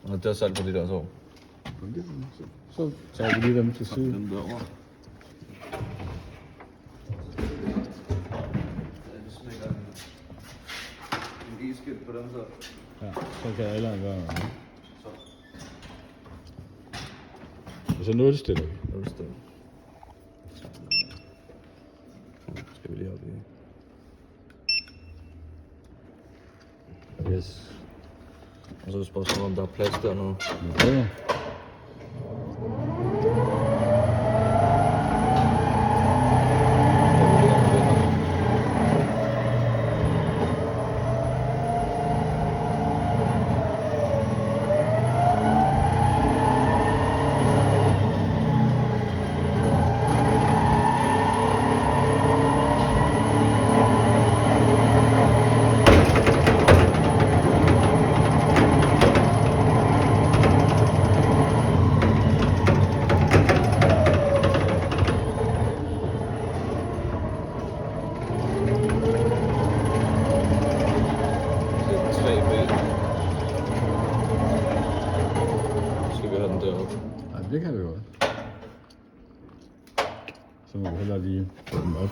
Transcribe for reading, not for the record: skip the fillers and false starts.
Og det er salt på de der så. Så tager vi lige dem til side. Dem derovre. Ja, det smækker en e-skilt på dem så. Ja, så kan alle gøre noget. Så. Og så nulstiller vi. Nulstil. Skal vi lige op i. Yes. Og så er det spørgsmålet, om der er plads dernede. Ja. Ja, det kan vi godt. Så må vi hellere lige få dem op.